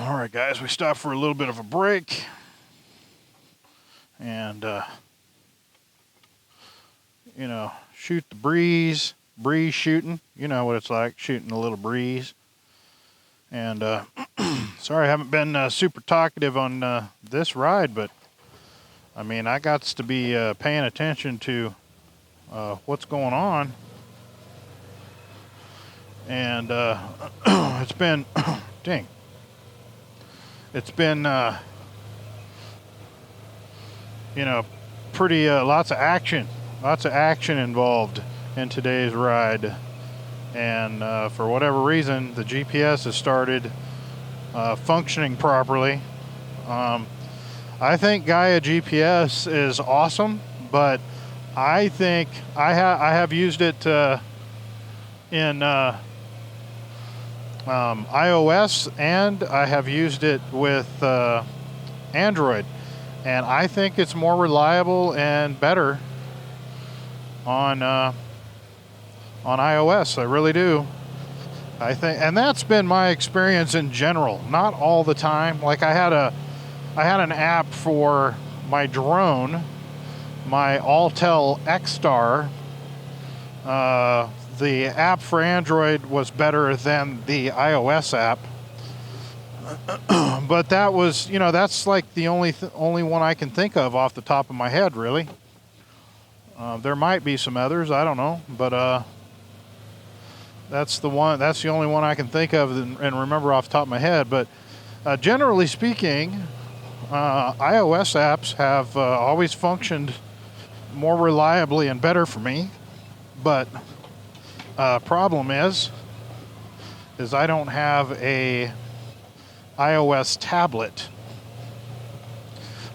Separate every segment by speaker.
Speaker 1: All right, guys, we stopped for a little bit of a break. And, shoot the breeze shooting. You know what it's like, shooting a little breeze. And, sorry I haven't been super talkative on this ride, but, I mean, I got to be paying attention to what's going on. And it's been, dang. It's been, pretty, lots of action involved in today's ride. And for whatever reason, the GPS has started functioning properly. I think Gaia GPS is awesome, but I think I have used it in iOS, and I have used it with Android, and I think it's more reliable and better on iOS. I really do. I think, and that's been my experience in general. Not all the time. Like I had an app for my drone, my Altel X-Star. The app for Android was better than the iOS app, but that was, that's like the only one I can think of off the top of my head, really. There might be some others, I don't know, but that's the only one I can think of and remember off the top of my head. But generally speaking, iOS apps have always functioned more reliably and better for me, but problem is I don't have a iOS tablet.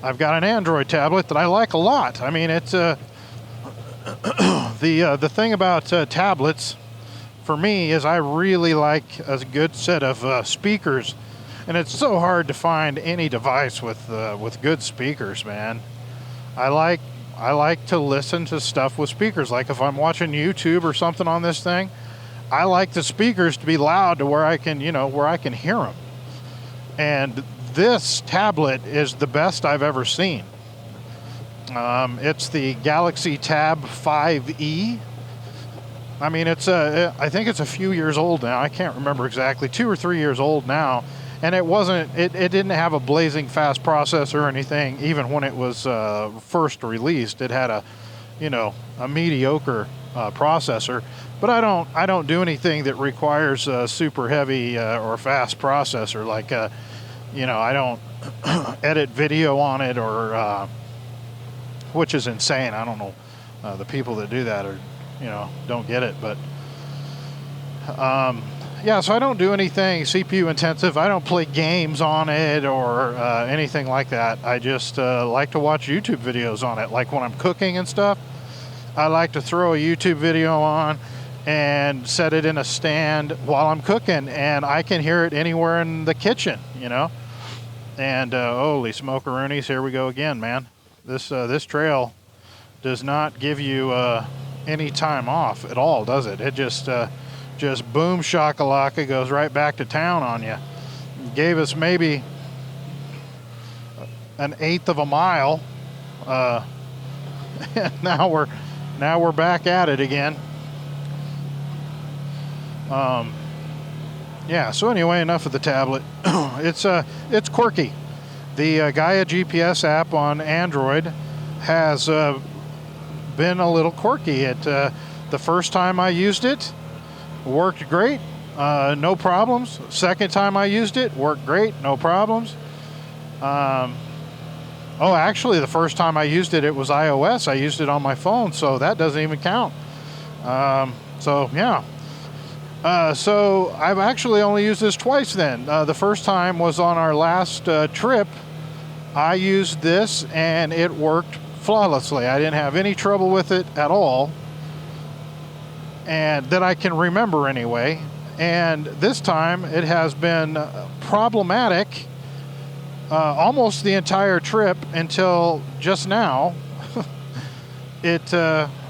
Speaker 1: I've got an Android tablet that I like a lot. I mean, it's the thing about tablets for me is I really like a good set of speakers, and it's so hard to find any device with good speakers, man. I like to listen to stuff with speakers. Like if I'm watching YouTube or something on this thing, I like the speakers to be loud to where I can hear them. And this tablet is the best I've ever seen. It's the Galaxy Tab 5e. I mean, I think it's a few years old now. I can't remember exactly, 2 or 3 years old now. And it didn't have a blazing fast processor or anything, even when it was first released. It had a mediocre processor. But I don't do anything that requires a super heavy or fast processor. Like, I don't edit video on it or, which is insane. I don't know. The people that do that don't get it. But, yeah, so I don't do anything CPU intensive. I don't play games on it or anything like that. I just like to watch YouTube videos on it. Like when I'm cooking and stuff, I like to throw a YouTube video on and set it in a stand while I'm cooking, and I can hear it anywhere in the kitchen, And holy smokeroonies, here we go again, man. This trail does not give you any time off at all, does it? It just boom shakalaka goes right back to town on you. Gave us maybe an eighth of a mile. Now we're back at it again. Yeah. So anyway, enough of the tablet. It's quirky. The Gaia GPS app on Android has been a little quirky. The first time I used it, worked great, no problems. Second time I used it, worked great, no problems. Actually, the first time I used it, it was iOS. I used it on my phone, so that doesn't even count. Yeah. So I've actually only used this twice then. The first time was on our last trip. I used this, and it worked flawlessly. I didn't have any trouble with it at all, and that I can remember anyway. And this time it has been problematic almost the entire trip until just now. It,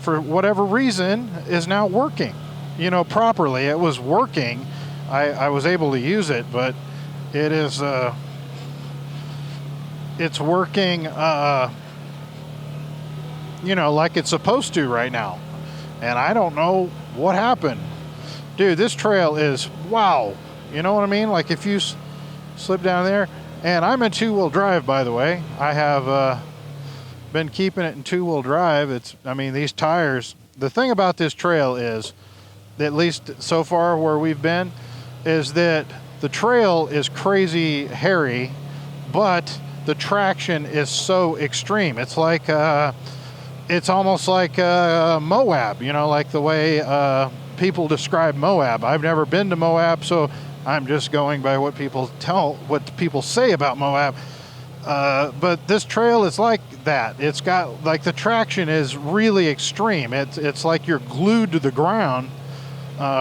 Speaker 1: for whatever reason, is now working, properly. It was working. I was able to use it, but It is, it's working, you know, like it's supposed to right now. And I don't know what happened. Dude, this trail is, wow. You know what I mean? Like if you slip down there, and I'm in two-wheel drive, by the way. I have been keeping it in two-wheel drive. I mean, these tires, the thing about this trail is, at least so far where we've been, is that the trail is crazy hairy, but the traction is so extreme. It's like, it's almost like Moab, you know, like the way people describe Moab. I've never been to Moab, so I'm just going by what people say about Moab. But this trail is like that. It's got, like, the traction is really extreme. It's like you're glued to the ground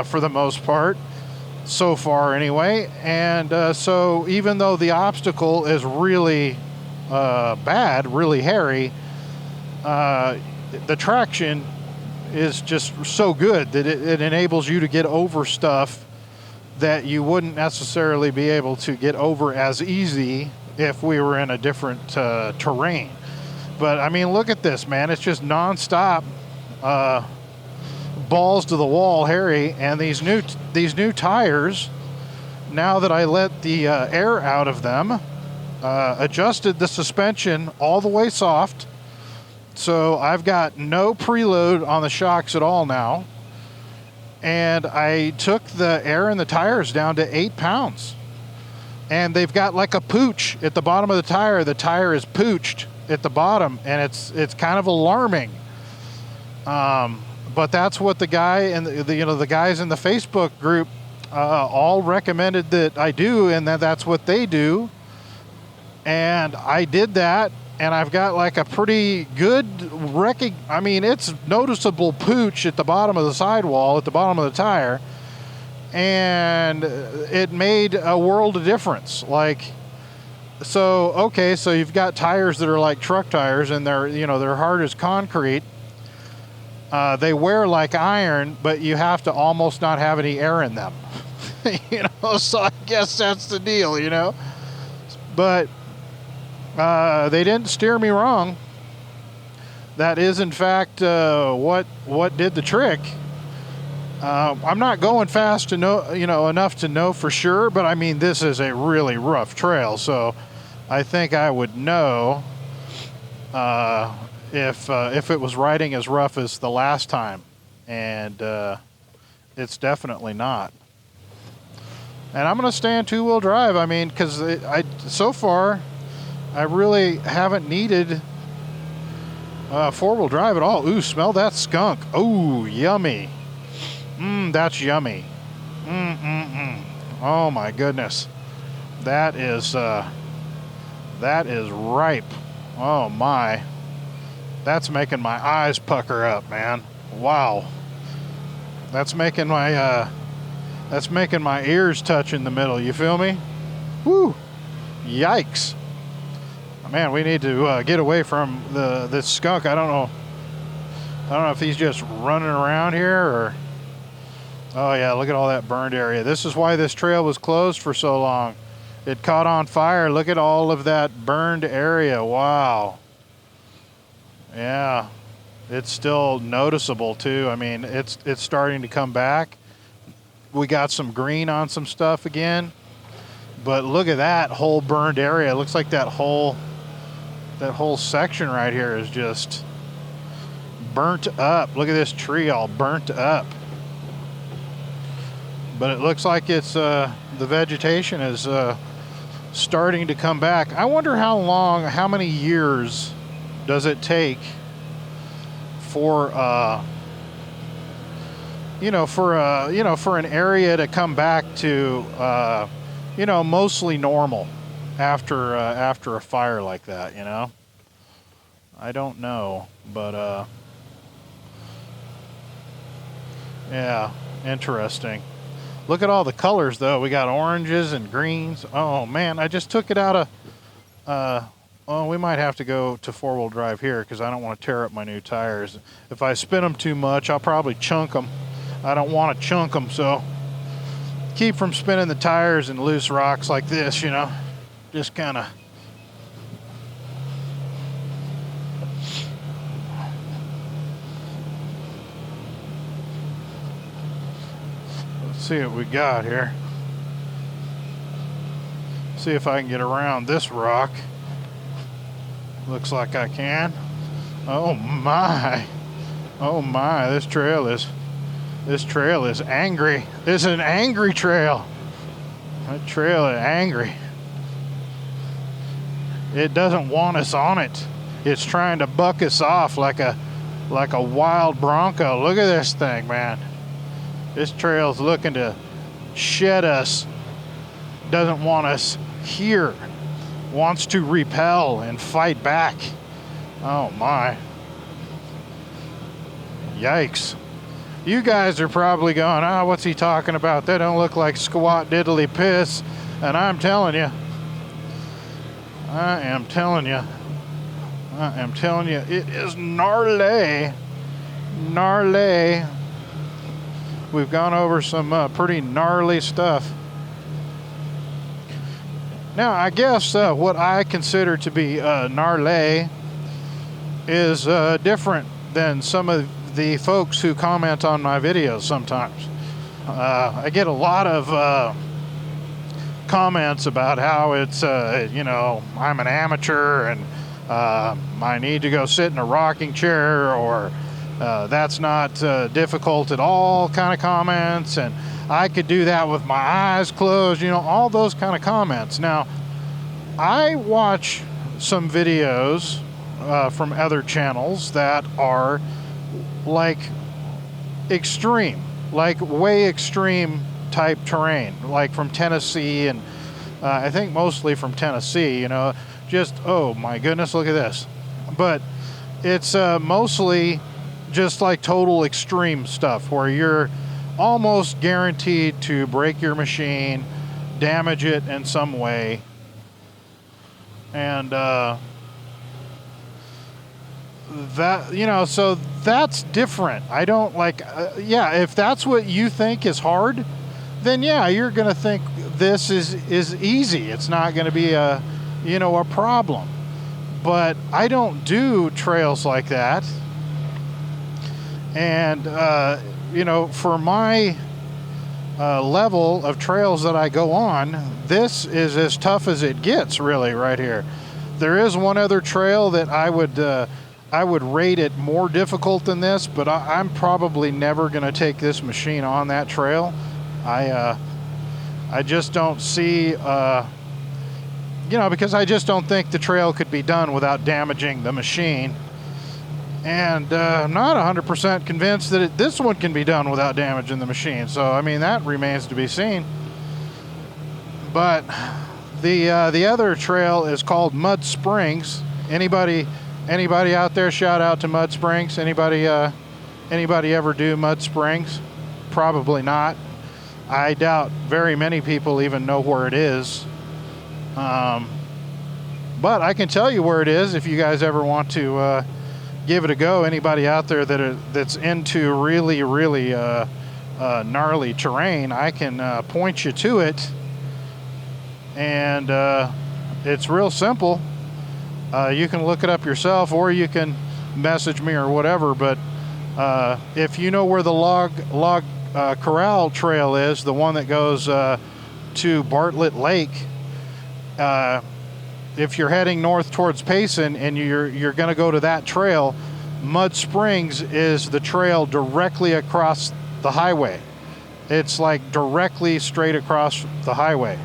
Speaker 1: for the most part, so far anyway. And so even though the obstacle is really bad, really hairy, the traction is just so good that it enables you to get over stuff that you wouldn't necessarily be able to get over as easy if we were in a different terrain. But I mean, look at this, man. It's just nonstop, balls to the wall, hairy. And these new tires, now that I let the air out of them, adjusted the suspension all the way soft. So I've got no preload on the shocks at all now. And I took the air in the tires down to 8 pounds. And they've got like a pooch at the bottom of the tire. The tire is pooched at the bottom, and it's kind of alarming. But that's what the guy and the guys in the Facebook group all recommended that I do, and that's what they do. And I did that. And I've got like a pretty good I mean, it's noticeable pooch at the bottom of the sidewall, at the bottom of the tire. And it made a world of difference. Like, so, okay, so you've got tires that are like truck tires, and they're hard as concrete. They wear like iron, but you have to almost not have any air in them. So I guess that's the deal, But they didn't steer me wrong. That is, in fact, what did the trick. I'm not going fast to know, enough to know for sure, but I mean, this is a really rough trail, so I think I would know if it was riding as rough as the last time, and it's definitely not. And I'm going to stay in two-wheel drive. I mean, because so far I really haven't needed four-wheel drive at all. Ooh, smell that skunk. Ooh, yummy. That's yummy. Oh my goodness. That is ripe. Oh my. That's making my eyes pucker up, man. Wow. That's making my ears touch in the middle. You feel me? Woo. Yikes. Man, we need to get away from this skunk. I don't know if he's just running around here or... Oh yeah, look at all that burned area. This is why this trail was closed for so long. It caught on fire. Look at all of that burned area. Wow. Yeah, it's still noticeable too. I mean, it's starting to come back. We got some green on some stuff again. But look at that whole burned area. It looks like that whole section right here is just burnt up. Look at this tree all burnt up. But it looks like it's the vegetation is starting to come back. I wonder how many years does it take for for an area to come back to mostly normal after a fire like that, I don't know, but yeah, interesting. Look at all the colors, though. We got oranges and greens. Oh, man, I just took it out of... we might have to go to four-wheel drive here because I don't want to tear up my new tires. If I spin them too much, I'll probably chunk them. I don't want to chunk them, so keep from spinning the tires in loose rocks like this, you know. Just kind of. Let's see what we got here. See if I can get around this rock. Looks like I can. Oh my. Oh my, this trail is angry. This is an angry trail. That trail is angry. It doesn't want us on it. It's trying to buck us off like a wild bronco. Look at this thing, man. This trail's looking to shed us. Doesn't want us here. Wants to repel and fight back. Oh my. Yikes. You guys are probably going, oh, what's he talking about? They don't look like squat diddly piss. And I'm telling you, it is gnarly. Gnarly. We've gone over some pretty gnarly stuff. Now, I guess what I consider to be gnarly is different than some of the folks who comment on my videos sometimes. I get a lot of comments about how it's, you know, I'm an amateur and I need to go sit in a rocking chair, or that's not difficult at all kind of comments, and I could do that with my eyes closed, you know, all those kind of comments. Now, I watch some videos from other channels that are like extreme, like way extreme type terrain, like from Tennessee, and I think mostly from Tennessee, you know, just, oh my goodness, look at this. But it's mostly just like total extreme stuff where you're almost guaranteed to break your machine, damage it in some way, and that, you know, so that's different. I don't like, yeah, if that's what you think is hard, then yeah, you're going to think this is easy. It's not going to be a, you know, a problem. But I don't do trails like that. And, you know, for my level of trails that I go on, this is as tough as it gets, really, right here. There is one other trail that I would rate it more difficult than this, but I'm probably never going to take this machine on that trail. I just don't see, you know, because I just don't think the trail could be done without damaging the machine. And I'm not 100% convinced that this one can be done without damaging the machine. So, I mean, that remains to be seen. But the other trail is called Mud Springs. Anybody out there, shout out to Mud Springs. Anybody ever do Mud Springs? Probably not. I doubt very many people even know where it is. But I can tell you where it is if you guys ever want to give it a go. Anybody out there that's into really, really gnarly terrain, I can point you to it. And it's real simple. You can look it up yourself, or you can message me or whatever. But if you know where the log corral trail is, the one that goes to Bartlett Lake, if you're heading north towards Payson and you're going to go to that trail, Mud Springs is the trail directly across the highway. It's like directly straight across the highway.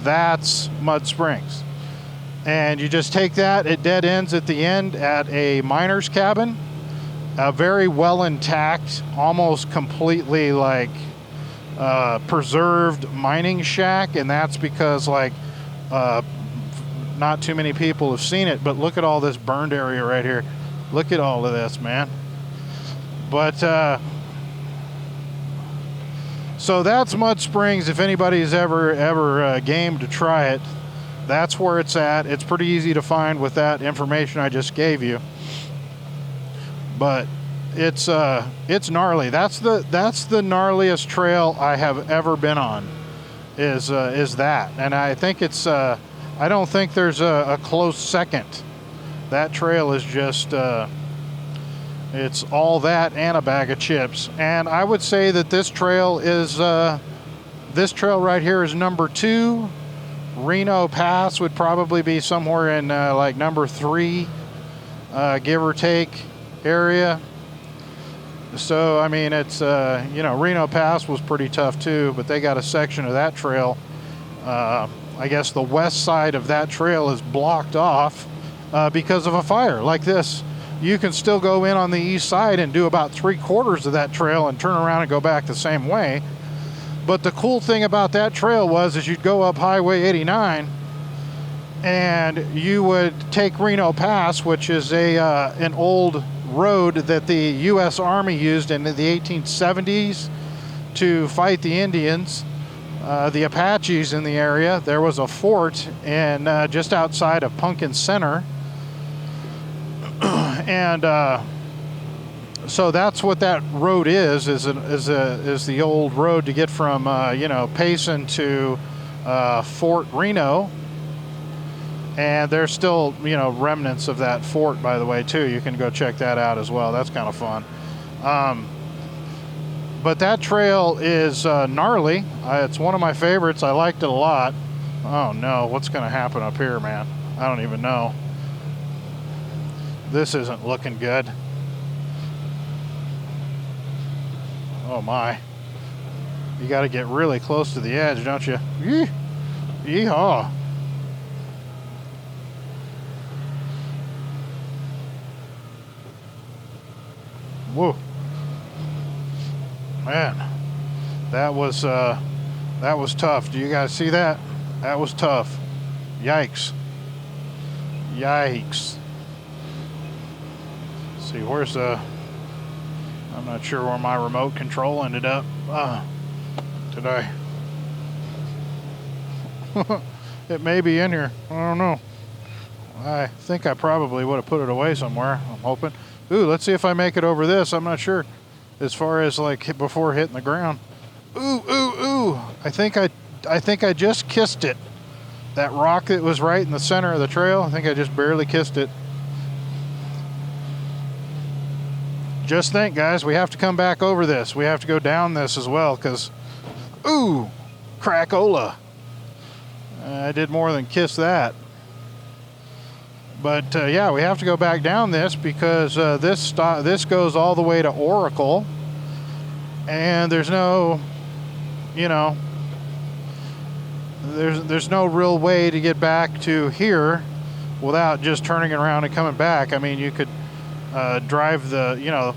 Speaker 1: That's Mud Springs. And you just take that, it dead ends at the end at a miner's cabin, a very well intact, almost completely like preserved mining shack. And that's because like not too many people have seen it, but look at all this burned area right here. Look at all of this, man. But so that's Mud Springs. If anybody's ever game to try it, that's where it's at. It's pretty easy to find with that information I just gave you. But it's gnarly. That's the gnarliest trail I have ever been on. is that, and I think it's I don't think there's a close second. That trail is just it's all that and a bag of chips. And I would say that this trail is this trail right here is number 2. Reno Pass would probably be somewhere in like number 3, give or take area. So I mean, it's you know, Reno Pass was pretty tough too, but they got a section of that trail. I guess the west side of that trail is blocked off because of a fire like this. You can still go in on the east side and do about 3/4 of that trail and turn around and go back the same way. But the cool thing about that trail was is you'd go up Highway 89 and you would take Reno Pass, which is an old road that the U.S. Army used in the 1870s to fight the Indians, the Apaches in the area. There was a fort in just outside of Pumpkin Center, and so that's what that road is the old road to get from you know, Payson to Fort Reno. And there's still, you know, remnants of that fort, by the way, too. You can go check that out as well. That's kind of fun. But that trail is gnarly. It's one of my favorites. I liked it a lot. Oh no, what's going to happen up here, man? I don't even know. This isn't looking good. Oh my. You got to get really close to the edge, don't you? Yeehaw. Whoa. Man, that was tough. Do you guys see that? That was tough. Yikes. Yikes. Let's see, where's I'm not sure where my remote control ended up today. It may be in here. I don't know. I think I probably would have put it away somewhere. I'm hoping. Ooh, let's see if I make it over this. I'm not sure as far as like before hitting the ground. Ooh, ooh, ooh. I think I just kissed it. That rock that was right in the center of the trail, I think I just barely kissed it. Just think, guys, we have to come back over this. We have to go down this as well, because, ooh, crackola. I did more than kiss that. But yeah, we have to go back down this because this goes all the way to Oracle, and there's no, you know, there's no real way to get back to here without just turning around and coming back. I mean, you could drive the, you know,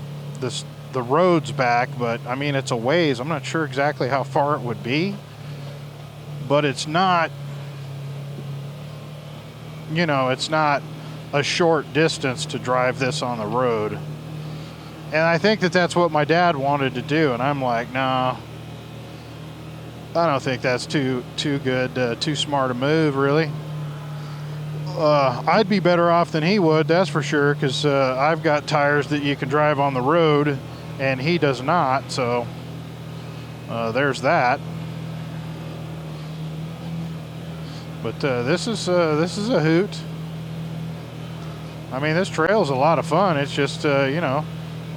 Speaker 1: the roads back, but I mean, it's a ways. I'm not sure exactly how far it would be, but it's not, you know, it's not a short distance to drive this on the road. And I think that that's what my dad wanted to do, and I'm like, no, I don't think that's too good, too smart a move, really. I'd be better off than he would, that's for sure, because I've got tires that you can drive on the road, and he does not. So there's that. But this is a hoot. I mean, this trail's a lot of fun. It's just you know,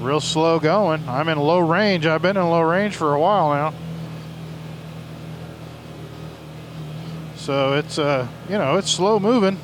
Speaker 1: real slow going. I'm in low range. I've been in low range for a while now. So it's you know, it's slow moving.